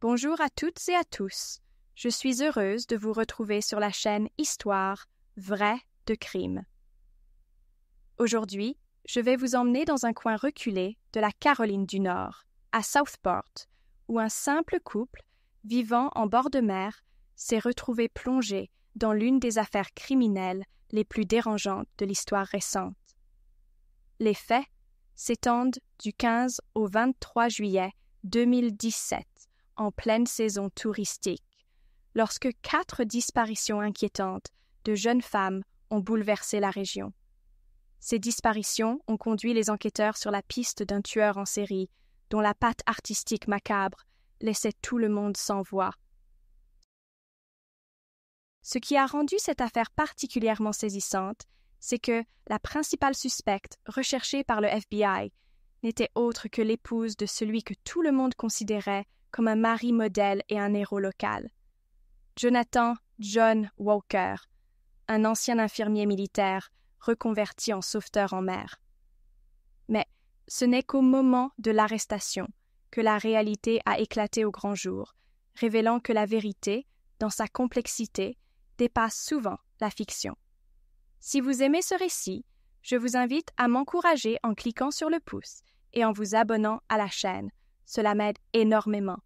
Bonjour à toutes et à tous. Je suis heureuse de vous retrouver sur la chaîne Histoire vraie de crime. Aujourd'hui, je vais vous emmener dans un coin reculé de la Caroline du Nord, à Southport, où un simple couple, vivant en bord de mer, s'est retrouvé plongé dans l'une des affaires criminelles les plus dérangeantes de l'histoire récente. Les faits s'étendent du 15 au 23 juillet 2017, en pleine saison touristique, lorsque 4 disparitions inquiétantes de jeunes femmes ont bouleversé la région. Ces disparitions ont conduit les enquêteurs sur la piste d'un tueur en série dont la patte artistique macabre laissait tout le monde sans voix. Ce qui a rendu cette affaire particulièrement saisissante, c'est que la principale suspecte recherchée par le FBI n'était autre que l'épouse de celui que tout le monde considérait comme un mari modèle et un héros local. Jonathan John Walker, un ancien infirmier militaire reconverti en sauveteur en mer. Mais ce n'est qu'au moment de l'arrestation que la réalité a éclaté au grand jour, révélant que la vérité, dans sa complexité, dépasse souvent la fiction. Si vous aimez ce récit, je vous invite à m'encourager en cliquant sur le pouce et en vous abonnant à la chaîne. Cela m'aide énormément.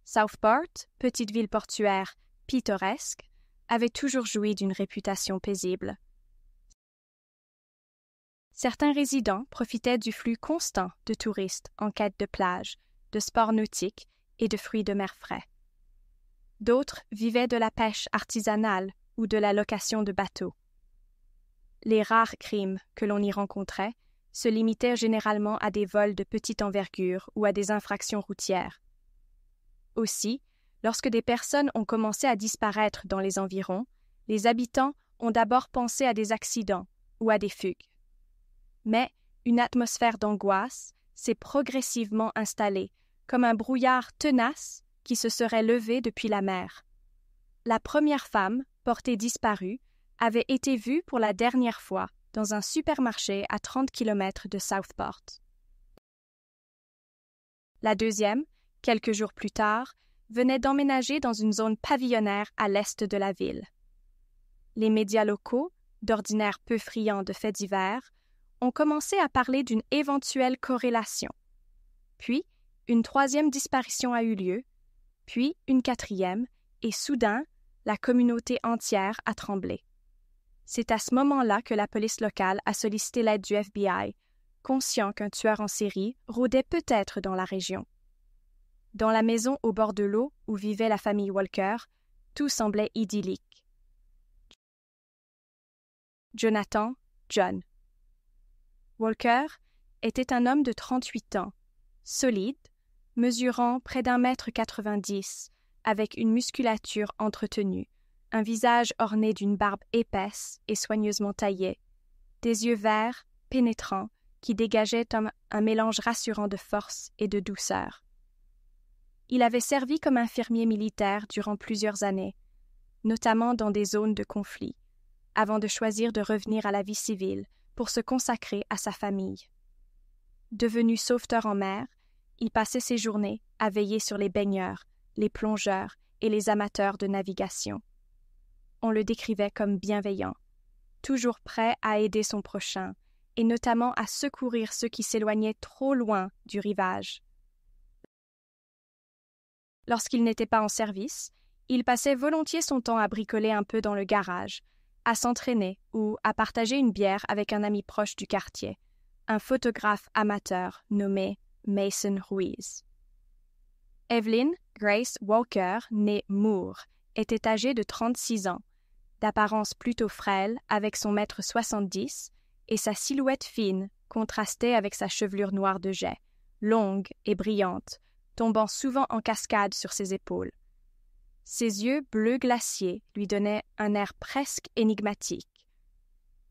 Southport, petite ville portuaire pittoresque, avait toujours joui d'une réputation paisible. Certains résidents profitaient du flux constant de touristes en quête de plages, de sports nautiques et de fruits de mer frais. D'autres vivaient de la pêche artisanale ou de la location de bateaux. Les rares crimes que l'on y rencontrait se limitaient généralement à des vols de petite envergure ou à des infractions routières. Aussi, lorsque des personnes ont commencé à disparaître dans les environs, les habitants ont d'abord pensé à des accidents ou à des fugues. Mais une atmosphère d'angoisse s'est progressivement installée, comme un brouillard tenace qui se serait levé depuis la mer. La première femme, portée disparue, avait été vue pour la dernière fois dans un supermarché à 30 km de Southport. La deuxième, quelques jours plus tard, venait d'emménager dans une zone pavillonnaire à l'est de la ville. Les médias locaux, d'ordinaire peu friands de faits divers, ont commencé à parler d'une éventuelle corrélation. Puis, une troisième disparition a eu lieu, puis une quatrième, et soudain, la communauté entière a tremblé. C'est à ce moment-là que la police locale a sollicité l'aide du FBI, conscient qu'un tueur en série rôdait peut-être dans la région. Dans la maison au bord de l'eau où vivait la famille Walker, tout semblait idyllique. Jonathan John Walker était un homme de 38 ans, solide, mesurant près d'1,90 m, avec une musculature entretenue, un visage orné d'une barbe épaisse et soigneusement taillée, des yeux verts, pénétrants, qui dégageaient un mélange rassurant de force et de douceur. Il avait servi comme infirmier militaire durant plusieurs années, notamment dans des zones de conflit, avant de choisir de revenir à la vie civile pour se consacrer à sa famille. Devenu sauveteur en mer, il passait ses journées à veiller sur les baigneurs, les plongeurs et les amateurs de navigation. On le décrivait comme bienveillant, toujours prêt à aider son prochain, et notamment à secourir ceux qui s'éloignaient trop loin du rivage. Lorsqu'il n'était pas en service, il passait volontiers son temps à bricoler un peu dans le garage, à s'entraîner ou à partager une bière avec un ami proche du quartier, un photographe amateur nommé Mason Ruiz. Evelyn Grace Walker, née Moore, était âgée de 36 ans, d'apparence plutôt frêle avec son 1,70 m et sa silhouette fine contrastait avec sa chevelure noire de jais, longue et brillante, tombant souvent en cascade sur ses épaules. Ses yeux bleus glaciers lui donnaient un air presque énigmatique.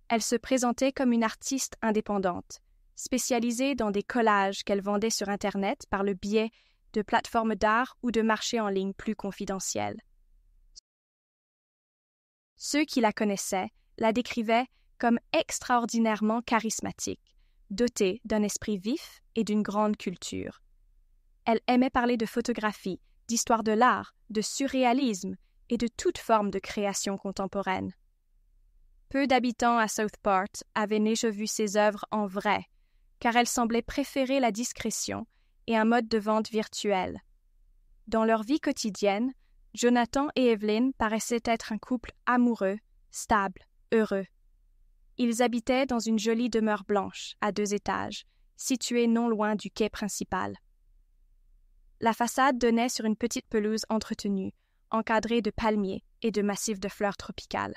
Elle se présentait comme une artiste indépendante, spécialisée dans des collages qu'elle vendait sur Internet par le biais de plateformes d'art ou de marchés en ligne plus confidentiels. Ceux qui la connaissaient la décrivaient comme extraordinairement charismatique, dotée d'un esprit vif et d'une grande culture. Elle aimait parler de photographie, d'histoire de l'art, de surréalisme et de toute forme de création contemporaine. Peu d'habitants à Southport avaient déjà vu ses œuvres en vrai, car elles semblaient préférer la discrétion et un mode de vente virtuel. Dans leur vie quotidienne, Jonathan et Evelyn paraissaient être un couple amoureux, stable, heureux. Ils habitaient dans une jolie demeure blanche, à 2 étages, située non loin du quai principal. La façade donnait sur une petite pelouse entretenue, encadrée de palmiers et de massifs de fleurs tropicales.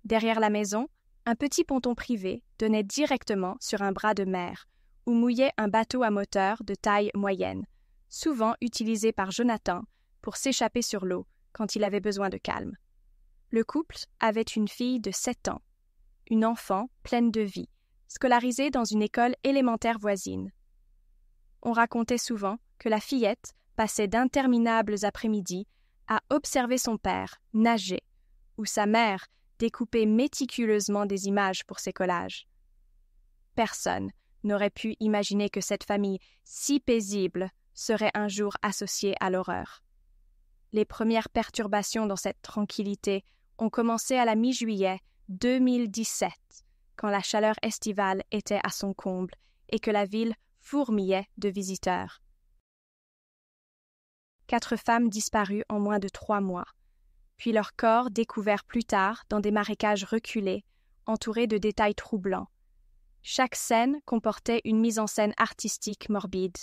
Derrière la maison, un petit ponton privé donnait directement sur un bras de mer, où mouillait un bateau à moteur de taille moyenne, souvent utilisé par Jonathan pour s'échapper sur l'eau quand il avait besoin de calme. Le couple avait une fille de 7 ans, une enfant pleine de vie, scolarisée dans une école élémentaire voisine. On racontait souvent que la fillette passait d'interminables après-midi à observer son père nager, ou sa mère découper méticuleusement des images pour ses collages. Personne n'aurait pu imaginer que cette famille si paisible serait un jour associée à l'horreur. Les premières perturbations dans cette tranquillité ont commencé à la mi-juillet 2017, quand la chaleur estivale était à son comble et que la ville fourmillait de visiteurs. 4 femmes disparues en moins de 3 mois, puis leurs corps découverts plus tard dans des marécages reculés, entourés de détails troublants. Chaque scène comportait une mise en scène artistique morbide,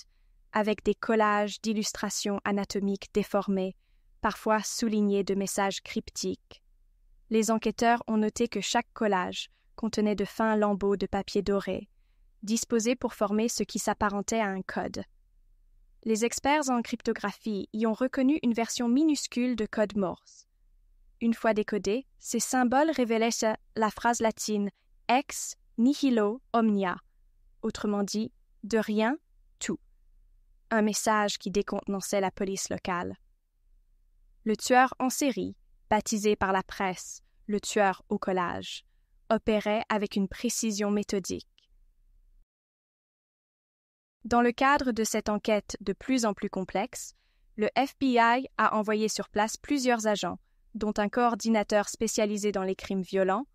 avec des collages d'illustrations anatomiques déformées, parfois soulignés de messages cryptiques. Les enquêteurs ont noté que chaque collage contenait de fins lambeaux de papier doré, disposés pour former ce qui s'apparentait à un code. Les experts en cryptographie y ont reconnu une version minuscule de code Morse. Une fois décodés, ces symboles révélaient la phrase latine « ex nihilo omnia », autrement dit « de rien, tout », un message qui décontenançait la police locale. Le tueur en série, baptisé par la presse « le tueur au collage », opérait avec une précision méthodique. Dans le cadre de cette enquête de plus en plus complexe, le FBI a envoyé sur place plusieurs agents, dont un coordinateur spécialisé dans les crimes violents,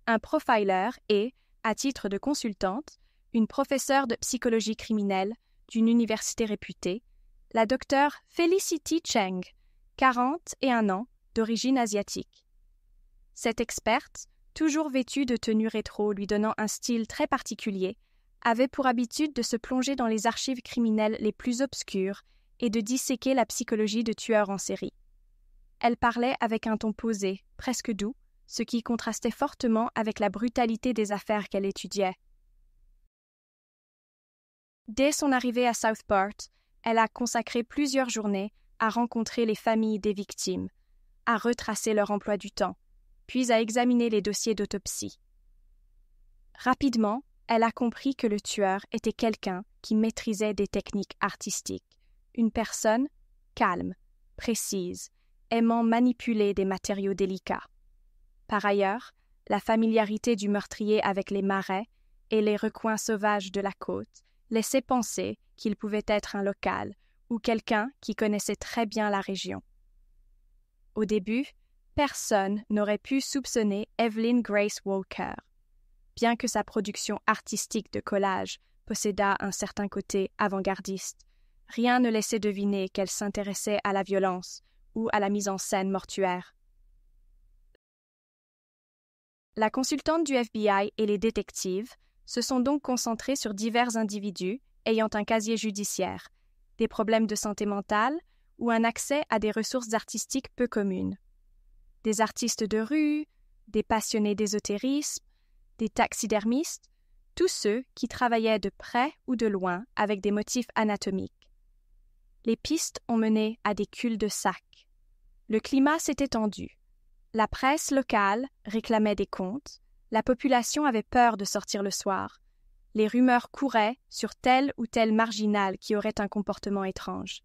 un profiler et, à titre de consultante, une professeure de psychologie criminelle d'une université réputée, la docteure Felicity Cheng, 41 ans, d'origine asiatique. Cette experte, toujours vêtue de tenues rétro lui donnant un style très particulier, avait pour habitude de se plonger dans les archives criminelles les plus obscures et de disséquer la psychologie de tueurs en série. Elle parlait avec un ton posé, presque doux, ce qui contrastait fortement avec la brutalité des affaires qu'elle étudiait. Dès son arrivée à Southport, elle a consacré plusieurs journées à rencontrer les familles des victimes, à retracer leur emploi du temps, puis à examiner les dossiers d'autopsie. Rapidement, elle a compris que le tueur était quelqu'un qui maîtrisait des techniques artistiques, une personne calme, précise, aimant manipuler des matériaux délicats. Par ailleurs, la familiarité du meurtrier avec les marais et les recoins sauvages de la côte laissait penser qu'il pouvait être un local ou quelqu'un qui connaissait très bien la région. Au début, personne n'aurait pu soupçonner Evelyn Grace Walker. Bien que sa production artistique de collage possédât un certain côté avant-gardiste, rien ne laissait deviner qu'elle s'intéressait à la violence ou à la mise en scène mortuaire. La consultante du FBI et les détectives se sont donc concentrés sur divers individus ayant un casier judiciaire, des problèmes de santé mentale ou un accès à des ressources artistiques peu communes. Des artistes de rue, des passionnés d'ésotérisme, des taxidermistes, tous ceux qui travaillaient de près ou de loin avec des motifs anatomiques. Les pistes ont mené à des culs-de-sac. Le climat s'était tendu. La presse locale réclamait des comptes, la population avait peur de sortir le soir. Les rumeurs couraient sur tel ou tel marginal qui aurait un comportement étrange.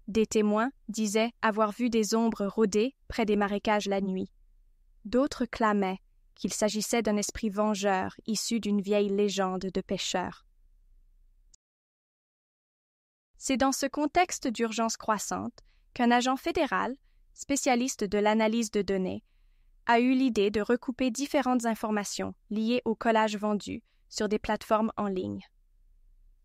Des témoins disaient avoir vu des ombres rôder près des marécages la nuit. D'autres clamaient qu'il s'agissait d'un esprit vengeur issu d'une vieille légende de pêcheurs. C'est dans ce contexte d'urgence croissante qu'un agent fédéral, spécialiste de l'analyse de données, a eu l'idée de recouper différentes informations liées aux collages vendus sur des plateformes en ligne.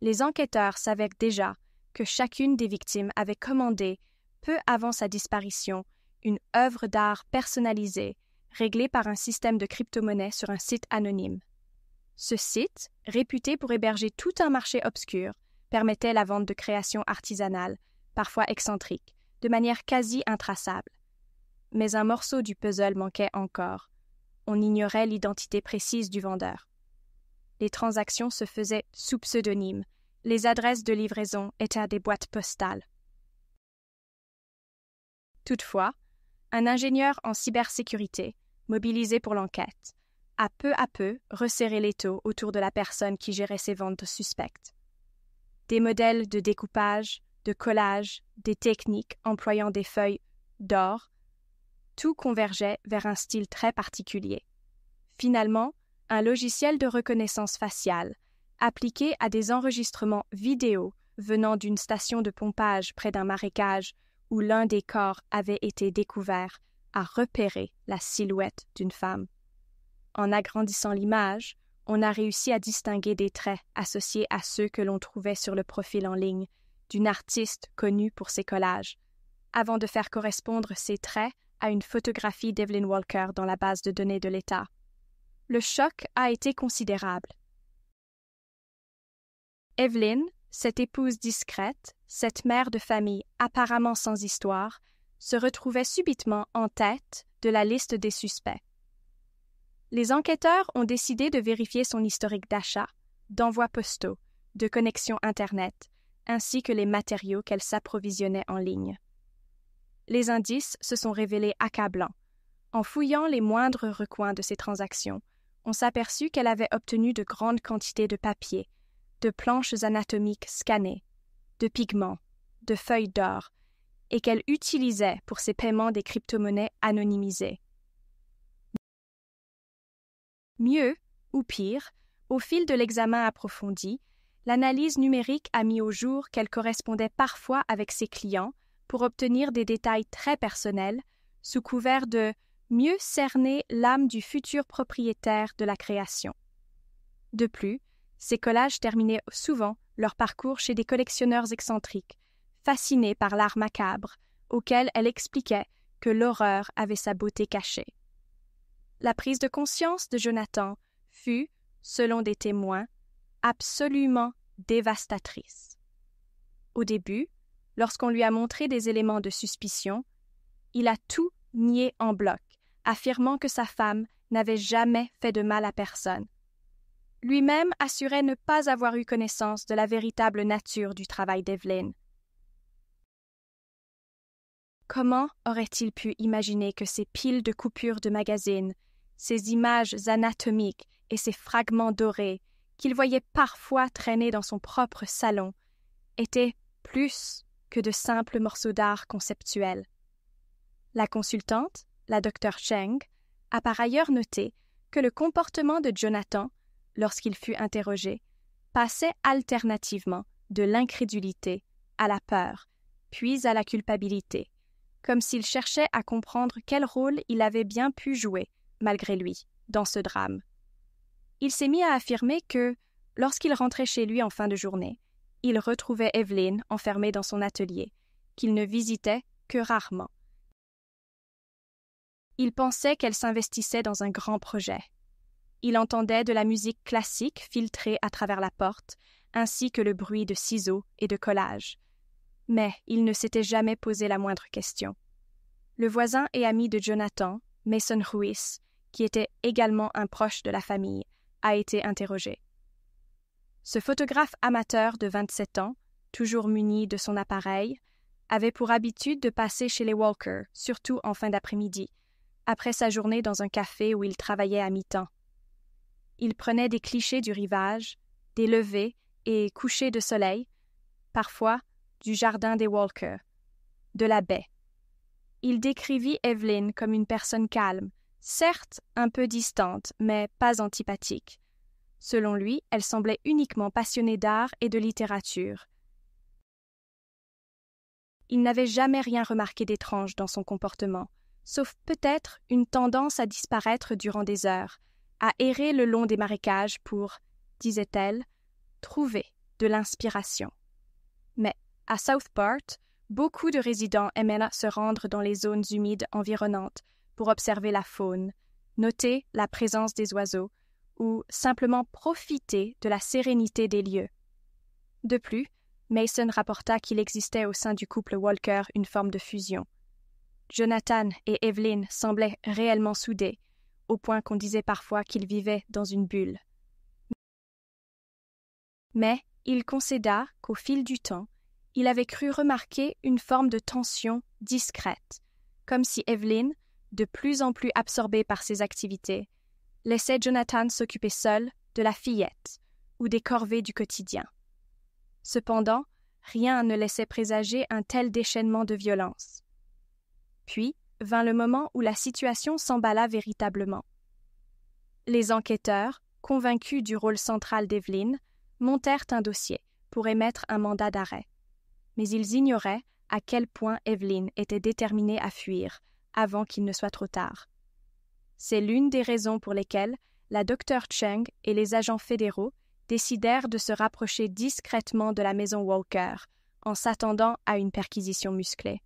Les enquêteurs savaient déjà que chacune des victimes avait commandé, peu avant sa disparition, une œuvre d'art personnalisée, réglée par un système de crypto-monnaie sur un site anonyme. Ce site, réputé pour héberger tout un marché obscur, permettait la vente de créations artisanales, parfois excentriques, de manière quasi intraçable. Mais un morceau du puzzle manquait encore. On ignorait l'identité précise du vendeur. Les transactions se faisaient sous pseudonyme. Les adresses de livraison étaient des boîtes postales. Toutefois, un ingénieur en cybersécurité, mobilisé pour l'enquête, a peu à peu resserré l'étau autour de la personne qui gérait ces ventes suspectes. Des modèles de découpage, de collage, des techniques employant des feuilles d'or, tout convergeait vers un style très particulier. Finalement, un logiciel de reconnaissance faciale, appliqué à des enregistrements vidéo venant d'une station de pompage près d'un marécage où l'un des corps avait été découvert, a repéré la silhouette d'une femme. En agrandissant l'image, on a réussi à distinguer des traits associés à ceux que l'on trouvait sur le profil en ligne d'une artiste connue pour ses collages, avant de faire correspondre ces traits à une photographie d'Evelyn Walker dans la base de données de l'État. Le choc a été considérable. Evelyn, cette épouse discrète, cette mère de famille apparemment sans histoire, se retrouvait subitement en tête de la liste des suspects. Les enquêteurs ont décidé de vérifier son historique d'achat, d'envois postaux, de connexions Internet, ainsi que les matériaux qu'elle s'approvisionnait en ligne. Les indices se sont révélés accablants. En fouillant les moindres recoins de ces transactions, on s'aperçut qu'elle avait obtenu de grandes quantités de papier, de planches anatomiques scannées, de pigments, de feuilles d'or, et qu'elle utilisait pour ses paiements des crypto-monnaies anonymisées. Mieux, ou pire, au fil de l'examen approfondi, l'analyse numérique a mis au jour qu'elle correspondait parfois avec ses clients pour obtenir des détails très personnels, sous couvert de mieux cerner l'âme du futur propriétaire de la création. De plus, ces collages terminaient souvent leur parcours chez des collectionneurs excentriques, fascinés par l'art macabre, auquel elle expliquait que l'horreur avait sa beauté cachée. La prise de conscience de Jonathan fut, selon des témoins, absolument dévastatrice. Au début, lorsqu'on lui a montré des éléments de suspicion, il a tout nié en bloc, affirmant que sa femme n'avait jamais fait de mal à personne. Lui-même assurait ne pas avoir eu connaissance de la véritable nature du travail d'Evelyn. Comment aurait-il pu imaginer que ces piles de coupures de magazines, ces images anatomiques et ces fragments dorés qu'il voyait parfois traîner dans son propre salon étaient plus que de simples morceaux d'art conceptuels? La consultante, la Dr Cheng, a par ailleurs noté que le comportement de Jonathan, lorsqu'il fut interrogé, passait alternativement de l'incrédulité à la peur, puis à la culpabilité, comme s'il cherchait à comprendre quel rôle il avait bien pu jouer, malgré lui, dans ce drame. Il s'est mis à affirmer que, lorsqu'il rentrait chez lui en fin de journée, il retrouvait Evelyn enfermée dans son atelier, qu'il ne visitait que rarement. Il pensait qu'elle s'investissait dans un grand projet. Il entendait de la musique classique filtrer à travers la porte, ainsi que le bruit de ciseaux et de collage. Mais il ne s'était jamais posé la moindre question. Le voisin et ami de Jonathan, Mason Ruiz, qui était également un proche de la famille, a été interrogé. Ce photographe amateur de 27 ans, toujours muni de son appareil, avait pour habitude de passer chez les Walker, surtout en fin d'après-midi, après sa journée dans un café où il travaillait à mi-temps. Il prenait des clichés du rivage, des levées et couchers de soleil, parfois du jardin des Walker, de la baie. Il décrivit Evelyn comme une personne calme, certes un peu distante, mais pas antipathique. Selon lui, elle semblait uniquement passionnée d'art et de littérature. il n'avait jamais rien remarqué d'étrange dans son comportement, sauf peut-être une tendance à disparaître durant des heures, à errer le long des marécages pour, disait-elle, trouver de l'inspiration. Mais à Southport, beaucoup de résidents aimaient se rendre dans les zones humides environnantes pour observer la faune, noter la présence des oiseaux ou simplement profiter de la sérénité des lieux. De plus, Mason rapporta qu'il existait au sein du couple Walker une forme de fusion. Jonathan et Evelyn semblaient réellement soudés, au point qu'on disait parfois qu'ils vivaient dans une bulle. Mais il concéda qu'au fil du temps, il avait cru remarquer une forme de tension discrète, comme si Evelyn, de plus en plus absorbée par ses activités, laissait Jonathan s'occuper seul de la fillette ou des corvées du quotidien. Cependant, rien ne laissait présager un tel déchaînement de violence. Puis vint le moment où la situation s'emballa véritablement. Les enquêteurs, convaincus du rôle central d'Evelyn, montèrent un dossier pour émettre un mandat d'arrêt. Mais ils ignoraient à quel point Evelyn était déterminée à fuir avant qu'il ne soit trop tard. C'est l'une des raisons pour lesquelles la Dr. Cheng et les agents fédéraux décidèrent de se rapprocher discrètement de la maison Walker, en s'attendant à une perquisition musclée.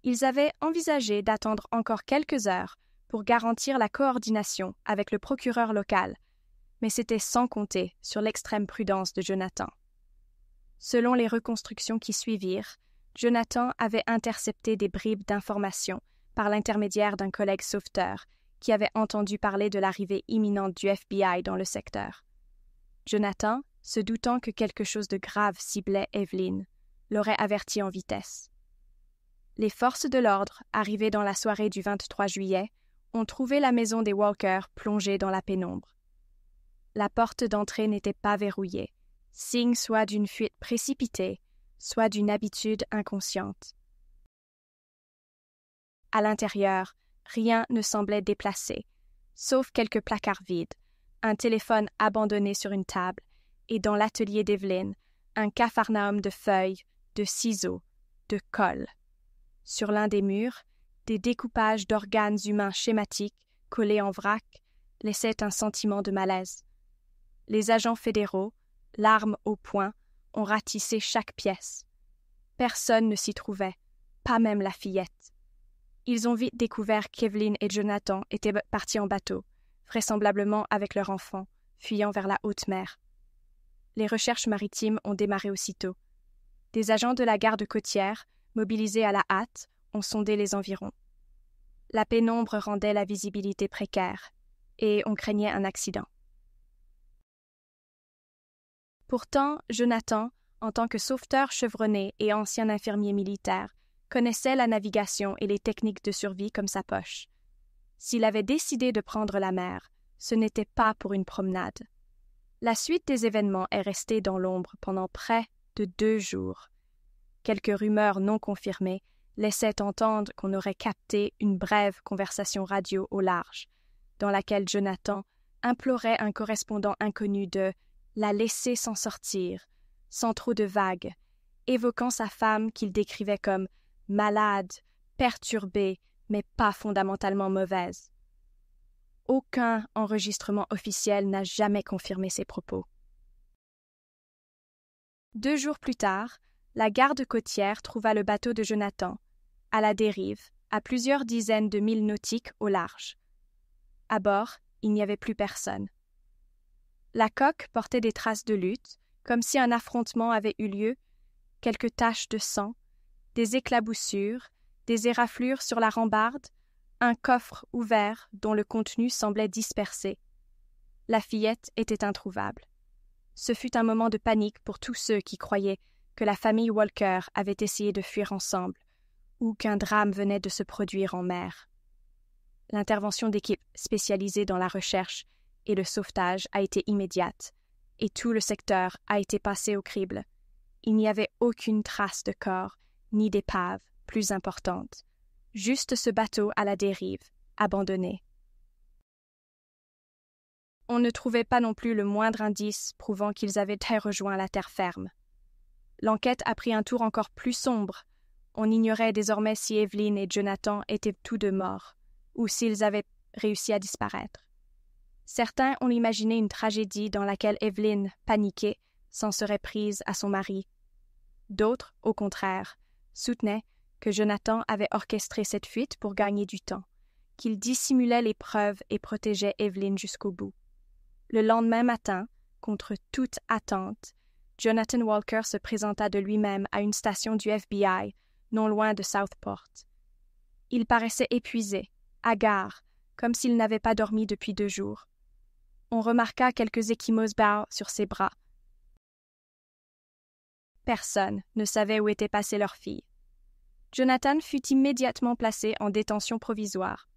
Ils avaient envisagé d'attendre encore quelques heures pour garantir la coordination avec le procureur local, mais c'était sans compter sur l'extrême prudence de Jonathan. Selon les reconstructions qui suivirent, Jonathan avait intercepté des bribes d'informations par l'intermédiaire d'un collègue sauveteur qui avait entendu parler de l'arrivée imminente du FBI dans le secteur. Jonathan, se doutant que quelque chose de grave ciblait Evelyn, l'aurait averti en vitesse. Les forces de l'ordre, arrivées dans la soirée du 23 juillet, ont trouvé la maison des Walker plongée dans la pénombre. La porte d'entrée n'était pas verrouillée, signe soit d'une fuite précipitée, soit d'une habitude inconsciente. À l'intérieur, rien ne semblait déplacé, sauf quelques placards vides, un téléphone abandonné sur une table, et dans l'atelier d'Evelyn, un capharnaüm de feuilles, de ciseaux, de colle. Sur l'un des murs, des découpages d'organes humains schématiques, collés en vrac, laissaient un sentiment de malaise. Les agents fédéraux, l'arme au poing, ont ratissé chaque pièce. Personne ne s'y trouvait, pas même la fillette. Ils ont vite découvert qu'Evelyn et Jonathan étaient partis en bateau, vraisemblablement avec leur enfant, fuyant vers la haute mer. Les recherches maritimes ont démarré aussitôt. Des agents de la garde côtière, mobilisés à la hâte, ont sondé les environs. La pénombre rendait la visibilité précaire, et on craignait un accident. Pourtant, Jonathan, en tant que sauveteur chevronné et ancien infirmier militaire, connaissait la navigation et les techniques de survie comme sa poche. S'il avait décidé de prendre la mer, ce n'était pas pour une promenade. La suite des événements est restée dans l'ombre pendant près de 2 jours. Quelques rumeurs non confirmées laissaient entendre qu'on aurait capté une brève conversation radio au large, dans laquelle Jonathan implorait un correspondant inconnu de la laisser s'en sortir, sans trop de vagues, évoquant sa femme qu'il décrivait comme malade, perturbée, mais pas fondamentalement mauvaise. Aucun enregistrement officiel n'a jamais confirmé ces propos. 2 jours plus tard, la garde côtière trouva le bateau de Jonathan, à la dérive, à plusieurs dizaines de milles nautiques au large. À bord, il n'y avait plus personne. La coque portait des traces de lutte, comme si un affrontement avait eu lieu, quelques taches de sang, des éclaboussures, des éraflures sur la rambarde, un coffre ouvert dont le contenu semblait dispersé. La fillette était introuvable. Ce fut un moment de panique pour tous ceux qui croyaient que la famille Walker avait essayé de fuir ensemble ou qu'un drame venait de se produire en mer. L'intervention d'équipes spécialisées dans la recherche et le sauvetage a été immédiate, et tout le secteur a été passé au crible. Il n'y avait aucune trace de corps, ni d'épave plus importante. Juste ce bateau à la dérive, abandonné. On ne trouvait pas non plus le moindre indice prouvant qu'ils avaient rejoint la terre ferme. L'enquête a pris un tour encore plus sombre. On ignorait désormais si Evelyn et Jonathan étaient tous deux morts, ou s'ils avaient réussi à disparaître. Certains ont imaginé une tragédie dans laquelle Evelyn, paniquée, s'en serait prise à son mari. D'autres, au contraire, soutenaient que Jonathan avait orchestré cette fuite pour gagner du temps, qu'il dissimulait les preuves et protégeait Evelyn jusqu'au bout. Le lendemain matin, contre toute attente, Jonathan Walker se présenta de lui-même à une station du FBI, non loin de Southport. Il paraissait épuisé, hagard, comme s'il n'avait pas dormi depuis 2 jours. On remarqua quelques ecchymoses sur ses bras. Personne ne savait où était passée leur fille. Jonathan fut immédiatement placé en détention provisoire.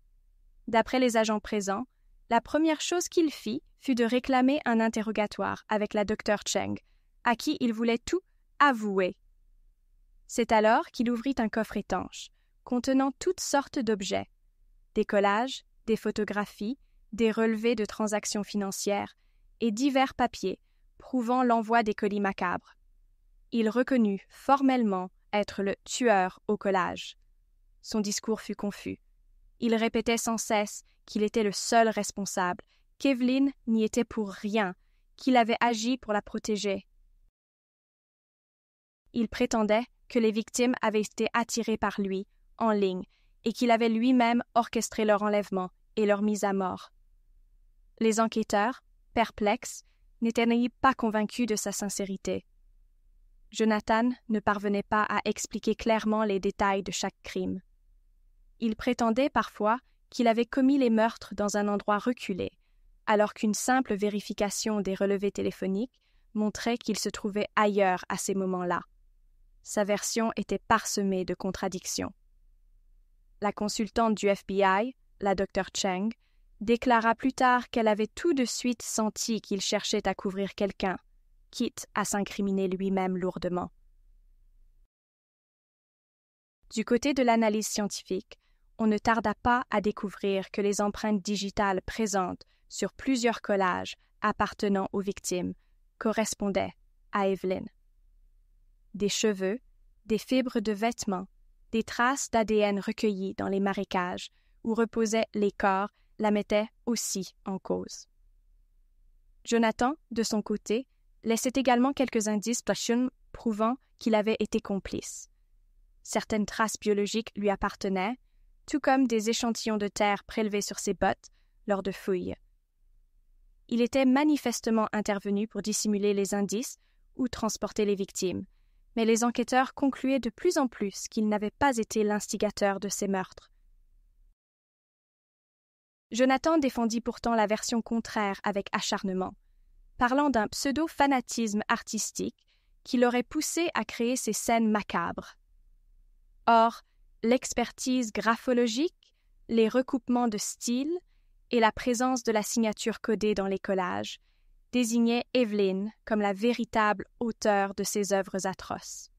D'après les agents présents, la première chose qu'il fit fut de réclamer un interrogatoire avec la Dr. Cheng, à qui il voulait tout avouer. C'est alors qu'il ouvrit un coffre étanche, contenant toutes sortes d'objets, des collages, des photographies, des relevés de transactions financières et divers papiers prouvant l'envoi des colis macabres. Il reconnut formellement être le tueur au collage. Son discours fut confus. Il répétait sans cesse qu'il était le seul responsable, qu'Evelyn n'y était pour rien, qu'il avait agi pour la protéger. Il prétendait que les victimes avaient été attirées par lui, en ligne, et qu'il avait lui-même orchestré leur enlèvement et leur mise à mort. Les enquêteurs, perplexes, n'étaient pas convaincus de sa sincérité. Jonathan ne parvenait pas à expliquer clairement les détails de chaque crime. Il prétendait parfois qu'il avait commis les meurtres dans un endroit reculé, alors qu'une simple vérification des relevés téléphoniques montrait qu'il se trouvait ailleurs à ces moments-là. Sa version était parsemée de contradictions. La consultante du FBI, la Dr. Cheng, déclara plus tard qu'elle avait tout de suite senti qu'il cherchait à couvrir quelqu'un, quitte à s'incriminer lui-même lourdement. Du côté de l'analyse scientifique, on ne tarda pas à découvrir que les empreintes digitales présentes sur plusieurs collages appartenant aux victimes correspondaient à Evelyn. Des cheveux, des fibres de vêtements, des traces d'ADN recueillies dans les marécages où reposaient les corps la mettaient aussi en cause. Jonathan, de son côté, laissait également quelques indices prouvant qu'il avait été complice. Certaines traces biologiques lui appartenaient, tout comme des échantillons de terre prélevés sur ses bottes lors de fouilles. Il était manifestement intervenu pour dissimuler les indices ou transporter les victimes, mais les enquêteurs concluaient de plus en plus qu'il n'avait pas été l'instigateur de ces meurtres. Jonathan défendit pourtant la version contraire avec acharnement, parlant d'un pseudo-fanatisme artistique qui l'aurait poussé à créer ces scènes macabres. Or, l'expertise graphologique, les recoupements de styles et la présence de la signature codée dans les collages désignaient Evelyn comme la véritable auteure de ces œuvres atroces.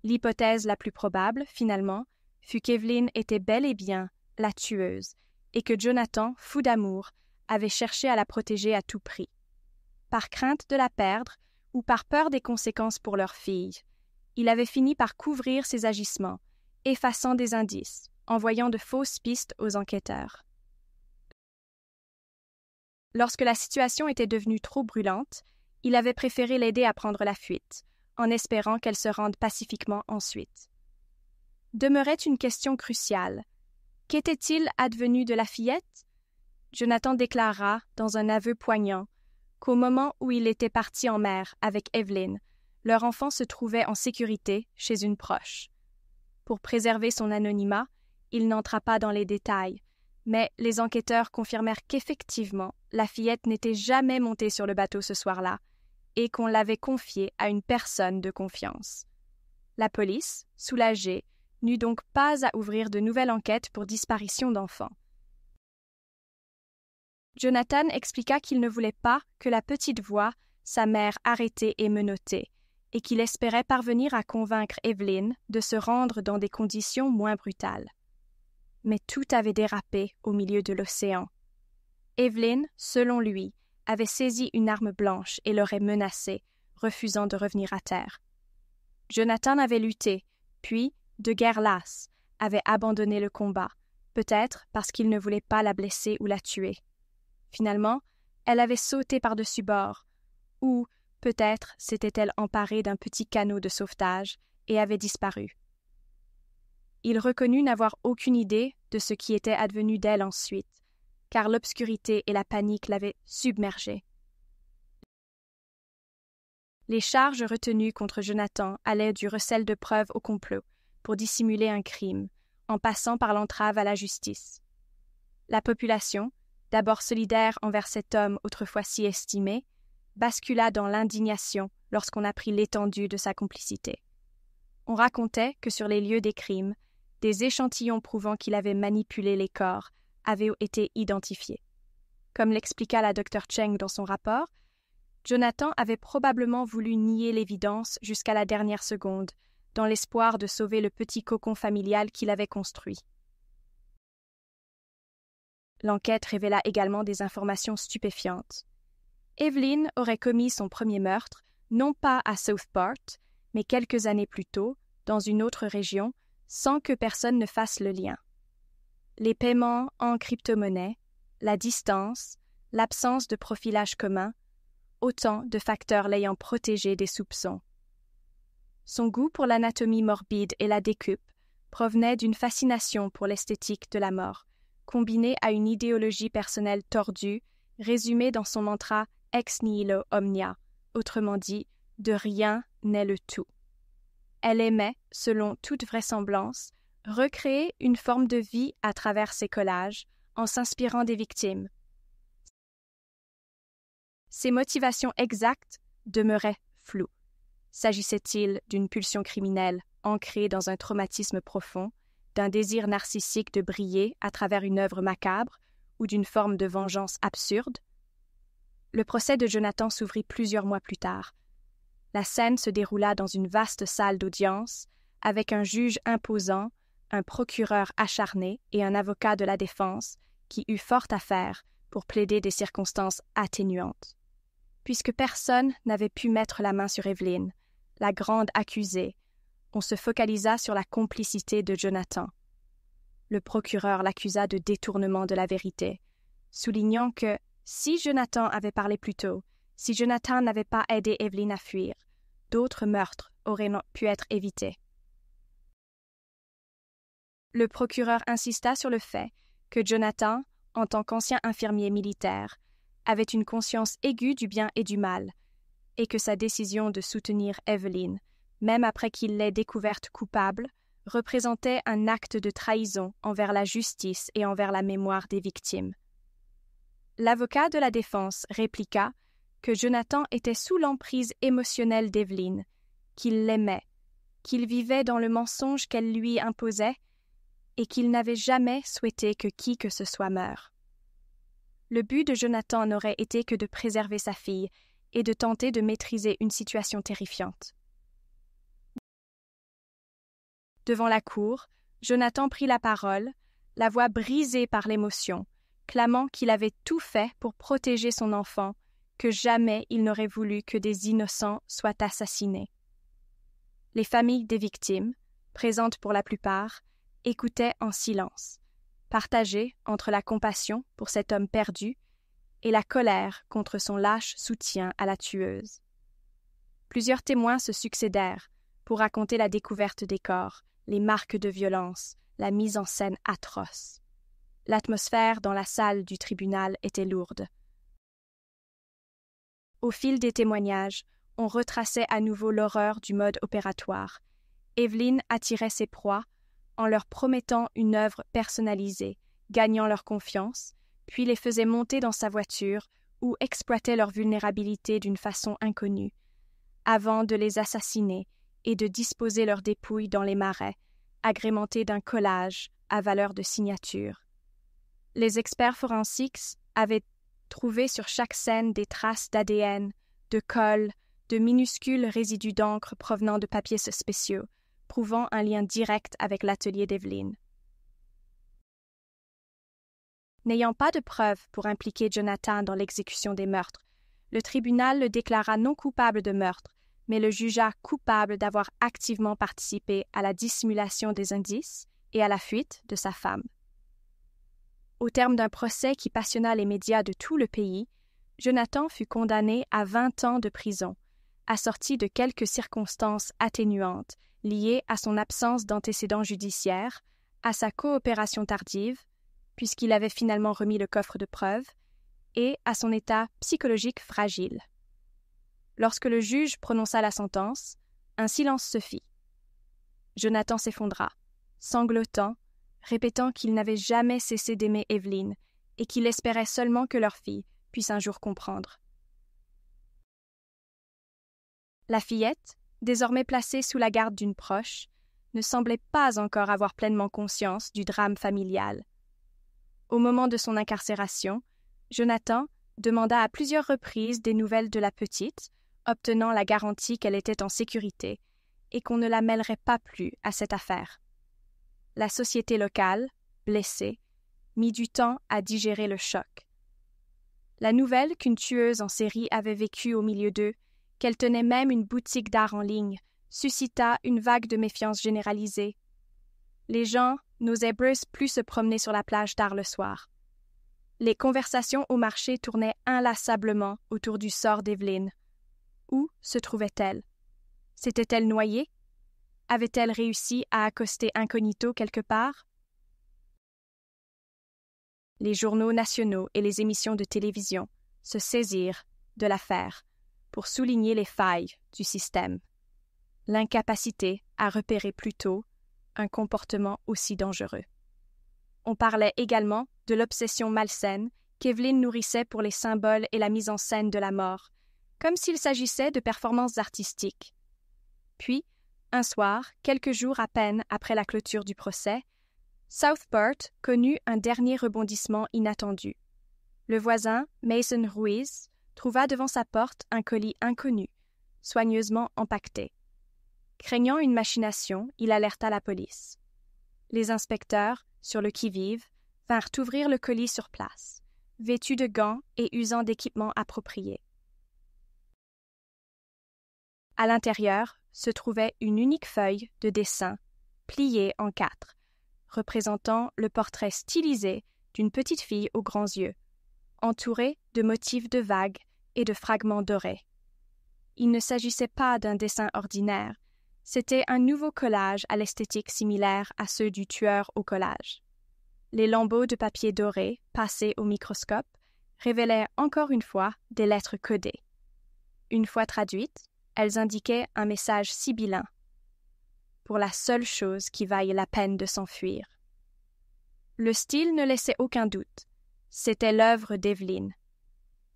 L'hypothèse la plus probable, finalement, fut qu'Evelyn était bel et bien la tueuse et que Jonathan, fou d'amour, avait cherché à la protéger à tout prix. Par crainte de la perdre ou par peur des conséquences pour leur fille, il avait fini par couvrir ses agissements, effaçant des indices, envoyant de fausses pistes aux enquêteurs. Lorsque la situation était devenue trop brûlante, il avait préféré l'aider à prendre la fuite, en espérant qu'elle se rende pacifiquement ensuite. Demeurait une question cruciale. Qu'était-il advenu de la fillette? Jonathan déclara, dans un aveu poignant, qu'au moment où il était parti en mer avec Evelyn, leur enfant se trouvait en sécurité chez une proche. Pour préserver son anonymat, il n'entra pas dans les détails, mais les enquêteurs confirmèrent qu'effectivement, la fillette n'était jamais montée sur le bateau ce soir-là et qu'on l'avait confiée à une personne de confiance. La police, soulagée, n'eut donc pas à ouvrir de nouvelles enquêtes pour disparition d'enfants. Jonathan expliqua qu'il ne voulait pas que la petite voie sa mère arrêtée et menottée, et qu'il espérait parvenir à convaincre Evelyn de se rendre dans des conditions moins brutales. Mais tout avait dérapé au milieu de l'océan. Evelyn, selon lui, avait saisi une arme blanche et l'aurait menacée, refusant de revenir à terre. Jonathan avait lutté, puis, de guerre lasse, avait abandonné le combat, peut-être parce qu'il ne voulait pas la blesser ou la tuer. Finalement, elle avait sauté par-dessus bord, ou peut-être s'était-elle emparée d'un petit canot de sauvetage et avait disparu. Il reconnut n'avoir aucune idée de ce qui était advenu d'elle ensuite, car l'obscurité et la panique l'avaient submergée. Les charges retenues contre Jonathan allaient du recel de preuves au complot pour dissimuler un crime, en passant par l'entrave à la justice. La population, d'abord solidaire envers cet homme autrefois si estimé, bascula dans l'indignation lorsqu'on apprit l'étendue de sa complicité. On racontait que sur les lieux des crimes, des échantillons prouvant qu'il avait manipulé les corps avaient été identifiés. Comme l'expliqua la Dr Cheng dans son rapport, Jonathan avait probablement voulu nier l'évidence jusqu'à la dernière seconde, dans l'espoir de sauver le petit cocon familial qu'il avait construit. L'enquête révéla également des informations stupéfiantes. Evelyn aurait commis son premier meurtre, non pas à Southport, mais quelques années plus tôt, dans une autre région, sans que personne ne fasse le lien. Les paiements en crypto-monnaie, la distance, l'absence de profilage commun, autant de facteurs l'ayant protégé des soupçons. Son goût pour l'anatomie morbide et la découpe provenait d'une fascination pour l'esthétique de la mort, combinée à une idéologie personnelle tordue, résumée dans son mantra ex nihilo omnia, autrement dit, de rien n'est le tout. Elle aimait, selon toute vraisemblance, recréer une forme de vie à travers ses collages, en s'inspirant des victimes. Ses motivations exactes demeuraient floues. S'agissait-il d'une pulsion criminelle ancrée dans un traumatisme profond, d'un désir narcissique de briller à travers une œuvre macabre ou d'une forme de vengeance absurde? Le procès de Jonathan s'ouvrit plusieurs mois plus tard. La scène se déroula dans une vaste salle d'audience, avec un juge imposant, un procureur acharné et un avocat de la défense qui eut fort à faire pour plaider des circonstances atténuantes. Puisque personne n'avait pu mettre la main sur Evelyn, la grande accusée, on se focalisa sur la complicité de Jonathan. Le procureur l'accusa de détournement de la vérité, soulignant que, si Jonathan avait parlé plus tôt, si Jonathan n'avait pas aidé Evelyn à fuir, d'autres meurtres auraient pu être évités. Le procureur insista sur le fait que Jonathan, en tant qu'ancien infirmier militaire, avait une conscience aiguë du bien et du mal, et que sa décision de soutenir Evelyn, même après qu'il l'ait découverte coupable, représentait un acte de trahison envers la justice et envers la mémoire des victimes. L'avocat de la défense répliqua que Jonathan était sous l'emprise émotionnelle d'Evelyn, qu'il l'aimait, qu'il vivait dans le mensonge qu'elle lui imposait et qu'il n'avait jamais souhaité que qui que ce soit meure. Le but de Jonathan n'aurait été que de préserver sa fille et de tenter de maîtriser une situation terrifiante. Devant la cour, Jonathan prit la parole, la voix brisée par l'émotion, clamant qu'il avait tout fait pour protéger son enfant, que jamais il n'aurait voulu que des innocents soient assassinés. Les familles des victimes, présentes pour la plupart, écoutaient en silence, partagées entre la compassion pour cet homme perdu et la colère contre son lâche soutien à la tueuse. Plusieurs témoins se succédèrent pour raconter la découverte des corps, les marques de violence, la mise en scène atroce. L'atmosphère dans la salle du tribunal était lourde. Au fil des témoignages, on retraçait à nouveau l'horreur du mode opératoire. Evelyn attirait ses proies en leur promettant une œuvre personnalisée, gagnant leur confiance, puis les faisait monter dans sa voiture ou exploitait leur vulnérabilité d'une façon inconnue, avant de les assassiner et de disposer leurs dépouilles dans les marais, agrémentés d'un collage à valeur de signature. Les experts forensiques avaient trouvé sur chaque scène des traces d'ADN, de colle, de minuscules résidus d'encre provenant de papiers spéciaux, prouvant un lien direct avec l'atelier d'Evelyn. N'ayant pas de preuves pour impliquer Jonathan dans l'exécution des meurtres, le tribunal le déclara non coupable de meurtre, mais le jugea coupable d'avoir activement participé à la dissimulation des indices et à la fuite de sa femme. Au terme d'un procès qui passionna les médias de tout le pays, Jonathan fut condamné à 20 ans de prison, assorti de quelques circonstances atténuantes liées à son absence d'antécédents judiciaires, à sa coopération tardive, puisqu'il avait finalement remis le coffre de preuves, et à son état psychologique fragile. Lorsque le juge prononça la sentence, un silence se fit. Jonathan s'effondra, sanglotant, répétant qu'il n'avait jamais cessé d'aimer Evelyn et qu'il espérait seulement que leur fille puisse un jour comprendre. La fillette, désormais placée sous la garde d'une proche, ne semblait pas encore avoir pleinement conscience du drame familial. Au moment de son incarcération, Jonathan demanda à plusieurs reprises des nouvelles de la petite, obtenant la garantie qu'elle était en sécurité et qu'on ne la mêlerait pas plus à cette affaire. La société locale, blessée, mit du temps à digérer le choc. La nouvelle qu'une tueuse en série avait vécue au milieu d'eux, qu'elle tenait même une boutique d'art en ligne, suscita une vague de méfiance généralisée. Les gens n'osaient plus se promener sur la plage tard le soir. Les conversations au marché tournaient inlassablement autour du sort d'Evelyn. Où se trouvait-elle? S'était-elle noyée? Avait-elle réussi à accoster incognito quelque part? Les journaux nationaux et les émissions de télévision se saisirent de l'affaire pour souligner les failles du système, l'incapacité à repérer plus tôt un comportement aussi dangereux. On parlait également de l'obsession malsaine qu'Evelyn nourrissait pour les symboles et la mise en scène de la mort, comme s'il s'agissait de performances artistiques. Puis, un soir, quelques jours à peine après la clôture du procès, Southport connut un dernier rebondissement inattendu. Le voisin, Mason Ruiz, trouva devant sa porte un colis inconnu, soigneusement empaqueté. Craignant une machination, il alerta la police. Les inspecteurs, sur le qui-vive, vinrent ouvrir le colis sur place, vêtus de gants et usant d'équipements appropriés. À l'intérieur se trouvait une unique feuille de dessin, pliée en 4, représentant le portrait stylisé d'une petite fille aux grands yeux, entourée de motifs de vagues et de fragments dorés. Il ne s'agissait pas d'un dessin ordinaire, c'était un nouveau collage à l'esthétique similaire à ceux du tueur au collage. Les lambeaux de papier doré, passés au microscope, révélaient encore une fois des lettres codées. Une fois traduites, elles indiquaient un message sibyllin. Pour la seule chose qui vaille la peine de s'enfuir. Le style ne laissait aucun doute. C'était l'œuvre d'Evelyn.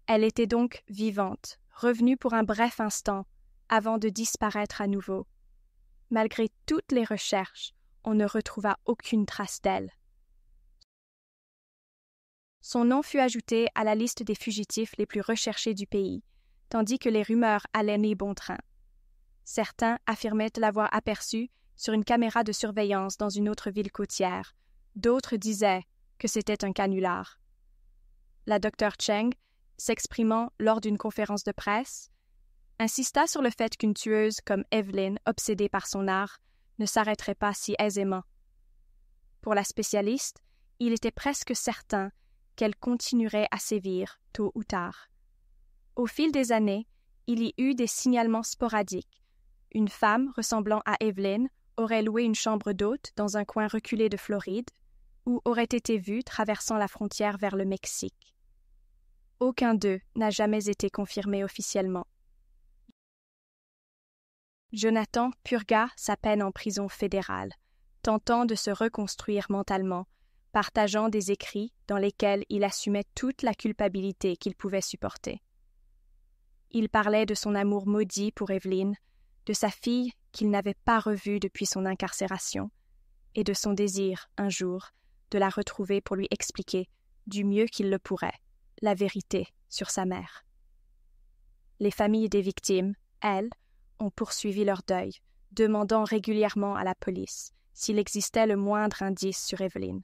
Elle était donc vivante, revenue pour un bref instant, avant de disparaître à nouveau. Malgré toutes les recherches, on ne retrouva aucune trace d'elle. Son nom fut ajouté à la liste des fugitifs les plus recherchés du pays, tandis que les rumeurs allaient ni bon train. Certains affirmaient l'avoir aperçue sur une caméra de surveillance dans une autre ville côtière. D'autres disaient que c'était un canular. La Dr Cheng, s'exprimant lors d'une conférence de presse, insista sur le fait qu'une tueuse comme Evelyn, obsédée par son art, ne s'arrêterait pas si aisément. Pour la spécialiste, il était presque certain qu'elle continuerait à sévir tôt ou tard. Au fil des années, il y eut des signalements sporadiques. Une femme ressemblant à Evelyn aurait loué une chambre d'hôte dans un coin reculé de Floride ou aurait été vue traversant la frontière vers le Mexique. Aucun d'eux n'a jamais été confirmé officiellement. Jonathan purgua sa peine en prison fédérale, tentant de se reconstruire mentalement, partageant des écrits dans lesquels il assumait toute la culpabilité qu'il pouvait supporter. Il parlait de son amour maudit pour Evelyn, de sa fille qu'il n'avait pas revue depuis son incarcération, et de son désir, un jour, de la retrouver pour lui expliquer, du mieux qu'il le pourrait, la vérité sur sa mère. Les familles des victimes, elles, ont poursuivi leur deuil, demandant régulièrement à la police s'il existait le moindre indice sur Evelyn.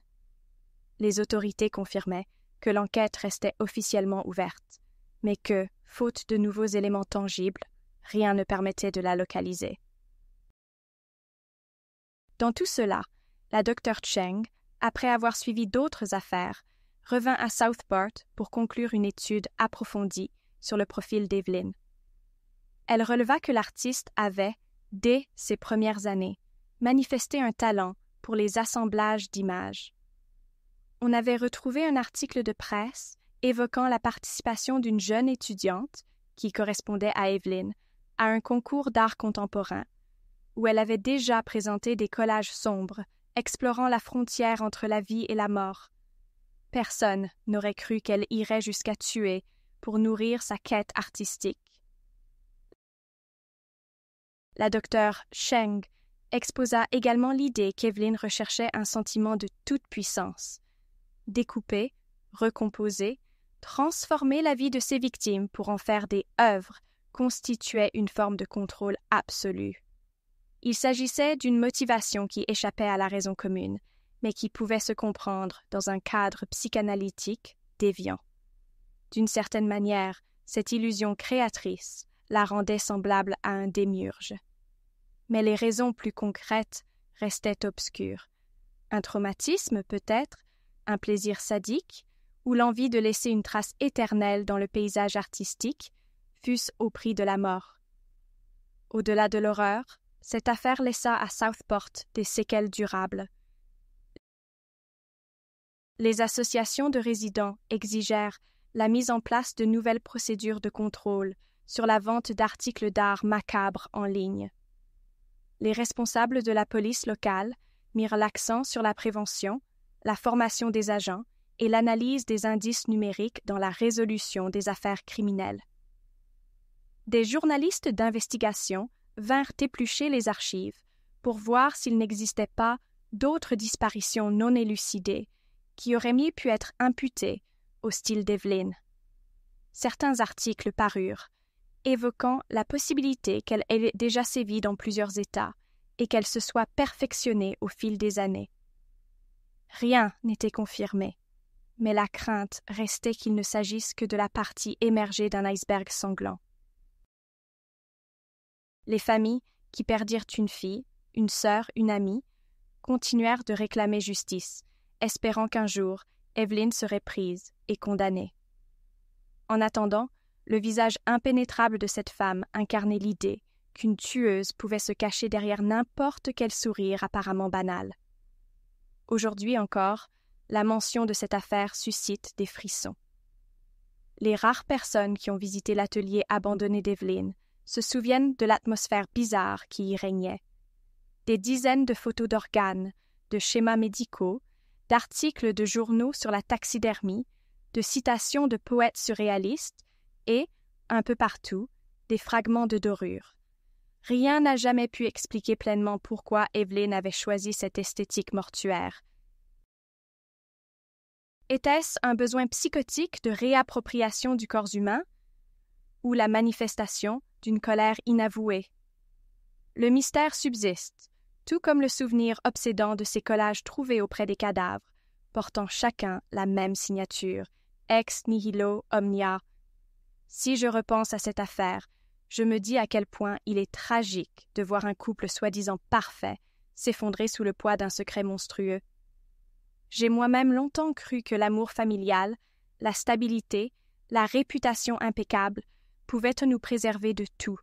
Les autorités confirmaient que l'enquête restait officiellement ouverte, mais que, faute de nouveaux éléments tangibles, Rien ne permettait de la localiser. Dans tout cela, la Dr Cheng, après avoir suivi d'autres affaires, revint à Southport pour conclure une étude approfondie sur le profil d'Evelyn. Elle releva que l'artiste avait, dès ses premières années, manifesté un talent pour les assemblages d'images. On avait retrouvé un article de presse évoquant la participation d'une jeune étudiante, qui correspondait à Evelyn, à un concours d'art contemporain, où elle avait déjà présenté des collages sombres, explorant la frontière entre la vie et la mort. Personne n'aurait cru qu'elle irait jusqu'à tuer pour nourrir sa quête artistique. La docteure Cheng exposa également l'idée qu'Evelyn recherchait un sentiment de toute puissance. Découper, recomposer, transformer la vie de ses victimes pour en faire des œuvres constituait une forme de contrôle absolu. Il s'agissait d'une motivation qui échappait à la raison commune, mais qui pouvait se comprendre dans un cadre psychanalytique déviant. D'une certaine manière, cette illusion créatrice la rendait semblable à un démiurge. Mais les raisons plus concrètes restaient obscures. Un traumatisme peut-être, un plaisir sadique, ou l'envie de laisser une trace éternelle dans le paysage artistique, fût-ce au prix de la mort. Au-delà de l'horreur, cette affaire laissa à Southport des séquelles durables. Les associations de résidents exigèrent la mise en place de nouvelles procédures de contrôle sur la vente d'articles d'art macabres en ligne. Les responsables de la police locale mirent l'accent sur la prévention, la formation des agents et l'analyse des indices numériques dans la résolution des affaires criminelles. Des journalistes d'investigation vinrent éplucher les archives pour voir s'il n'existait pas d'autres disparitions non élucidées qui auraient mieux pu être imputées au style d'Evelyn. Certains articles parurent, évoquant la possibilité qu'elle ait déjà sévi dans plusieurs États et qu'elle se soit perfectionnée au fil des années. Rien n'était confirmé, mais la crainte restait qu'il ne s'agisse que de la partie émergée d'un iceberg sanglant. Les familles qui perdirent une fille, une sœur, une amie, continuèrent de réclamer justice, espérant qu'un jour Evelyn serait prise et condamnée. En attendant, le visage impénétrable de cette femme incarnait l'idée qu'une tueuse pouvait se cacher derrière n'importe quel sourire apparemment banal. Aujourd'hui encore, la mention de cette affaire suscite des frissons. Les rares personnes qui ont visité l'atelier abandonné d'Evelyn se souviennent de l'atmosphère bizarre qui y régnait. Des dizaines de photos d'organes, de schémas médicaux, d'articles de journaux sur la taxidermie, de citations de poètes surréalistes et, un peu partout, des fragments de dorure. Rien n'a jamais pu expliquer pleinement pourquoi Evelyn avait choisi cette esthétique mortuaire. Était-ce un besoin psychotique de réappropriation du corps humain ou la manifestation d'une colère inavouée? Le mystère subsiste, tout comme le souvenir obsédant de ces collages trouvés auprès des cadavres, portant chacun la même signature, ex nihilo omnia. Si je repense à cette affaire, je me dis à quel point il est tragique de voir un couple soi-disant parfait s'effondrer sous le poids d'un secret monstrueux. J'ai moi-même longtemps cru que l'amour familial, la stabilité, la réputation impeccable pouvaient nous préserver de tout.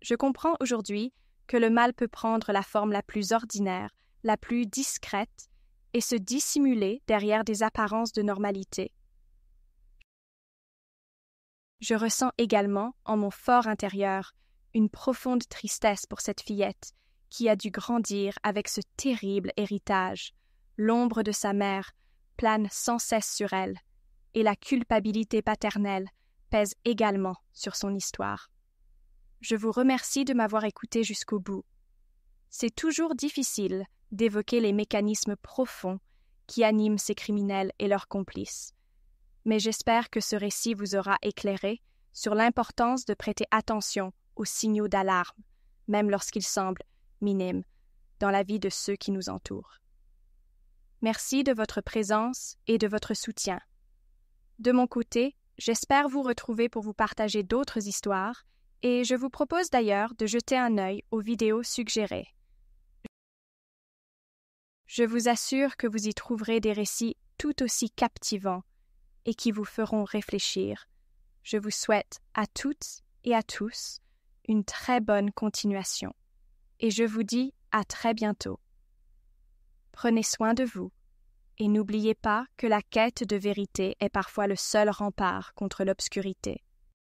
Je comprends aujourd'hui que le mal peut prendre la forme la plus ordinaire, la plus discrète, et se dissimuler derrière des apparences de normalité. Je ressens également, en mon fort intérieur, une profonde tristesse pour cette fillette qui a dû grandir avec ce terrible héritage. L'ombre de sa mère plane sans cesse sur elle, et la culpabilité paternelle pèse également sur son histoire. Je vous remercie de m'avoir écouté jusqu'au bout. C'est toujours difficile d'évoquer les mécanismes profonds qui animent ces criminels et leurs complices. Mais j'espère que ce récit vous aura éclairé sur l'importance de prêter attention aux signaux d'alarme, même lorsqu'ils semblent minimes, dans la vie de ceux qui nous entourent. Merci de votre présence et de votre soutien. De mon côté, j'espère vous retrouver pour vous partager d'autres histoires Et je vous propose d'ailleurs de jeter un œil aux vidéos suggérées. Je vous assure que vous y trouverez des récits tout aussi captivants et qui vous feront réfléchir. Je vous souhaite à toutes et à tous une très bonne continuation. Et je vous dis à très bientôt. Prenez soin de vous et n'oubliez pas que la quête de vérité est parfois le seul rempart contre l'obscurité.